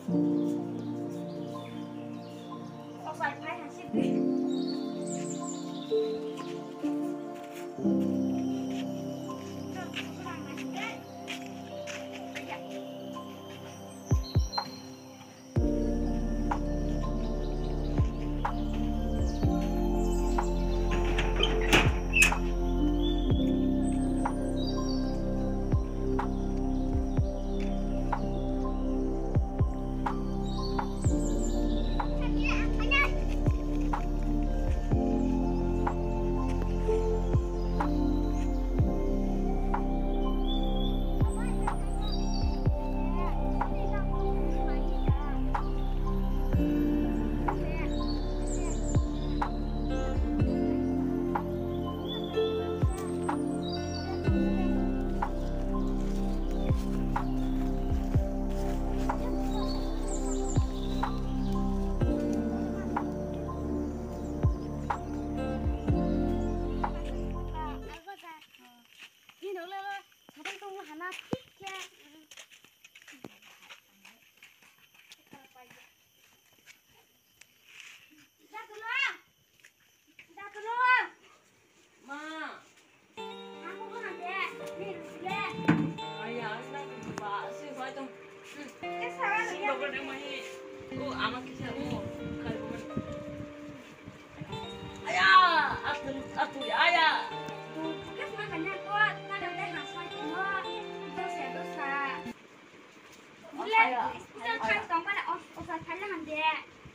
Có phải phải hàng ship đi.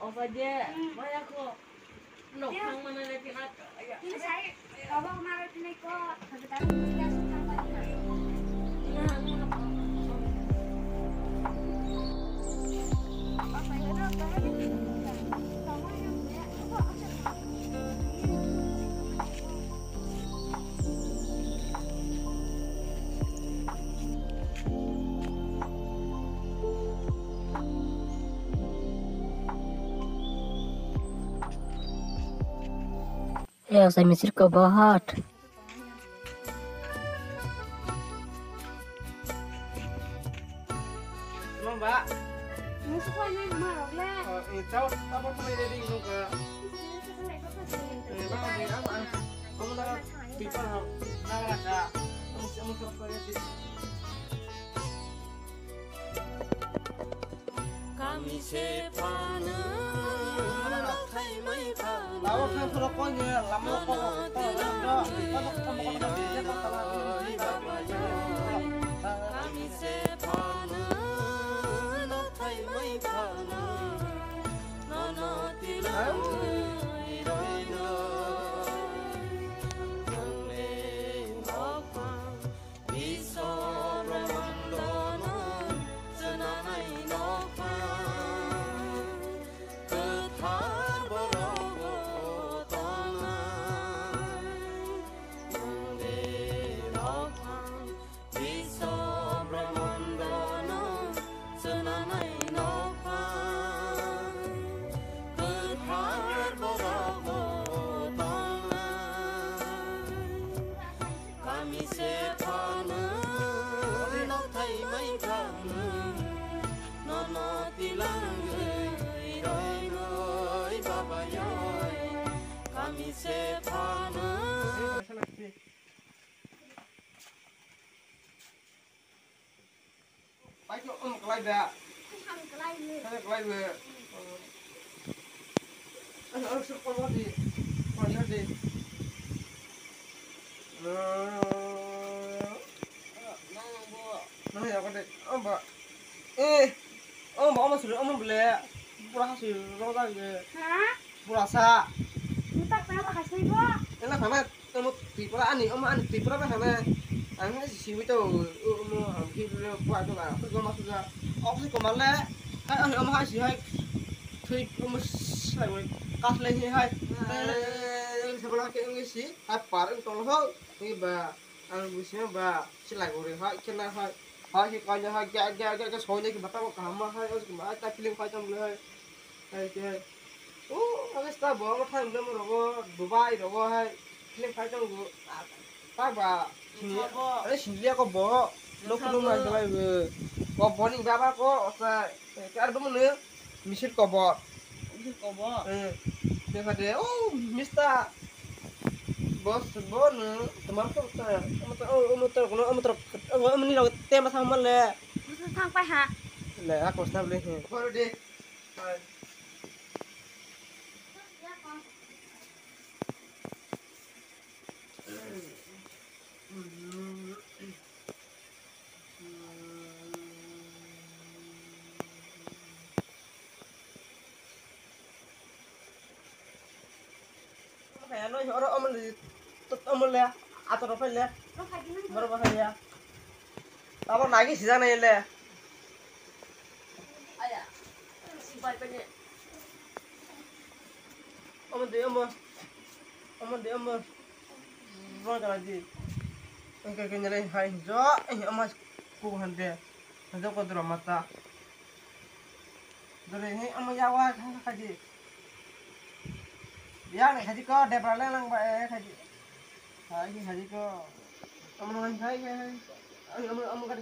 Apa aja? Mana aku? Nopang mana lagi nak? Ini saya bawa kemarin ini kok. Tapi tadi kita suka banget. Apa yang ada? Sama yang dia. Kok Ya, saya misir ke bahat. Mbak, ini suka ini marah lah. tahu apa tuh ini juga. Kamu nak pipa nak ada. Kamu siapa ya di? Kami sepana, thay mai phana. Tahu kan sudah punya lama kok. Kami sepana, thay mai phana. Nono tilang iroina. Nangme nopang biso ramandono senanai nopang. Ketar borogo tongan. Nangme nopang biso ramandono senanai nopang. Ketar borogo tongan. Kami sepana no thay mai phana. Nono tilang roi roi baba yoi. Kami sepana. Baik lo kelai dah. Hàng cái này nữa. Saya kelai gue. Harus sekolah di. Mana di? Nah ya kan deh. Mbak. Mbak sudah beli. Pura hasil lo lagi. Hah? Purasa. Minta kenapa kasih gua? Enak sama kamu di pura ani, ani di pura apa sama? Ani si itu, hampir buat itu lah. Terus gua masuk ke, sih kemana? Hai si hai, tuh kamu saya kas lagi hai. Sebelah kiri sih, apa? Kalau ini bah, busnya bah, silai goreng hai, kena hai. Hai kaya hai, gak soalnya kita tahu kamar hai, harus kemana? Tak pilih hai jam hai, hai. Habis tak bawa hai, udah mau rogo Dubai rogo hai, pilih hai jam gua. Tak bah, sini, ada sini aku bawa, lo kudu ngai dawai koboni baba ko osa kar dum ne misir kobor kobo. देखा oh Mister bos bon teman ko ta ini lo tema sama le ทางไปหา le aku snap le baru deh kayak no orang omel le atau apa le รถไฟที่นั่ง baru bahasa ya apa lagi sih sana le Ayah. Si bai pe ni. omel dia baru jalan di oke nyalain hai jo emas ku hande hande ko dro mata dore ini ama yawa kaji ya nih kaji ko debrale lang ba kaji hai kaji ko ama hai ama kan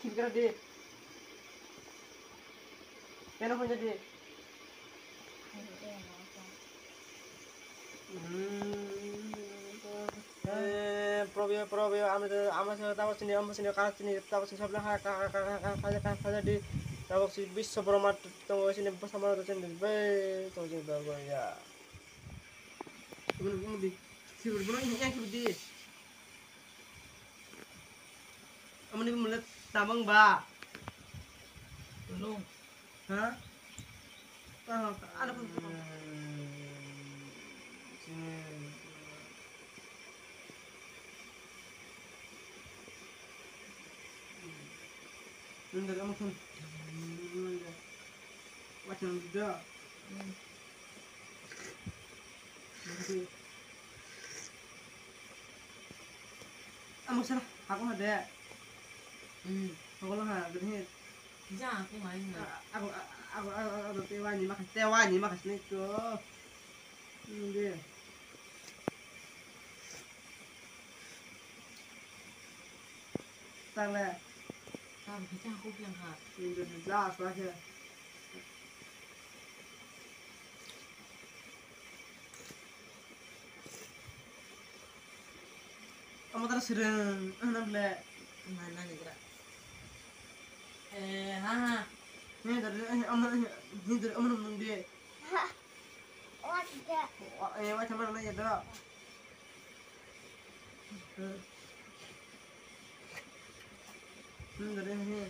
kira di kenapa punya di probio ama tahu sini kalah sini tahu sini sebelah kaja di tahu si bis sebelum tahu sini bersama sini be tahu sini bagus ya belum di sibuk belum ini yang di ama ni melihat tabang ba Belum. hah ada pun sini Nunda kamu kan macam dah nanti kamu sana aku ada aku lah begini Jangan aku main. aku tewani makas nih tuh dia tanglah Tapi kita aku bilang ha. ini jelas lah ya kamu terus sering le Mana ni kira? Ha. ini dari om dia oh tidak macam mana ya dah dari ini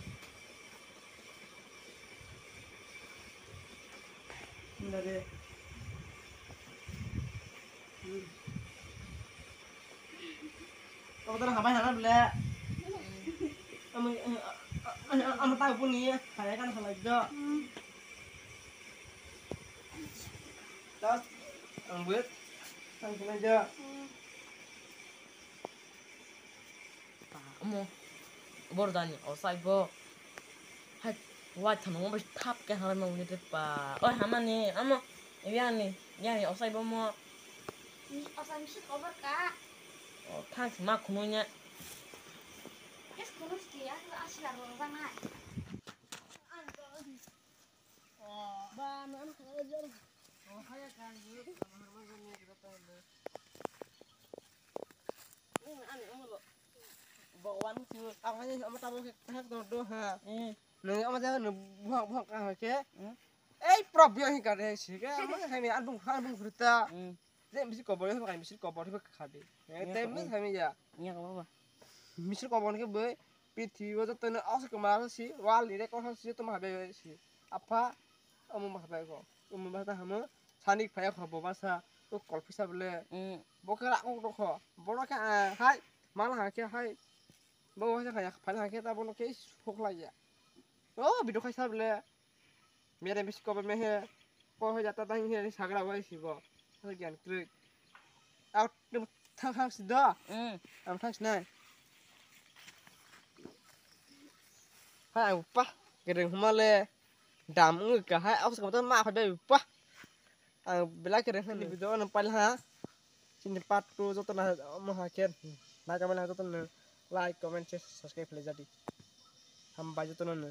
dari kamu terus ngapain sana bela kamu tahu pun nih saya kan salah juga terus ambil langsung aja Kamu. Baru tanya. Oh saya bo. Hai. Wah tanong mo tap ke hal mo ni pa. Oh hama ni. Amo. Iyan ni. Yan ni. Oh saya bo mo. asal misir cover kak Oh thanks ma kununya. es kuno sekian asal orang banget ba na anak ajar oh kaya kan yuk sama harman ni kita tahu ini ani amlo bawan si awalnya sama tahu hak do ha nang ama ja buang ka ke problem hi kare si ke ama kami album fruta Jadi mesti kobor itu kan mesti kobor itu kabe. Tapi kami ya. Iya apa? Mesti kobor itu boy. Piti waktu tu nak asal kemarin sih. Wal ini kau harus itu mah bayi sih. Apa? Kamu mah bayi kau. Kamu bahasa kamu. Sanik payah kau bahasa. Kau kolpisa boleh. Bukan aku kau. Boleh kan? Hai. Malah haknya hai. Bawa aja kayak paling haknya tapi boleh kayak hok lagi. Oh, bidu kaisa boleh. Mere mesti kobor meh. Kau jatuh tadi ni sagra bayi sih bo. Again, great. Out the house door. I'm thanks now. Hai upah, gedeng humale. Dam ngga hai aus kamu ma pada upah. Bela gedeng ni video nampal ha. Sini patu joto na mau hakian. Nah kamu na joto like, comment, share, subscribe le jadi. Hampai jatuh nana.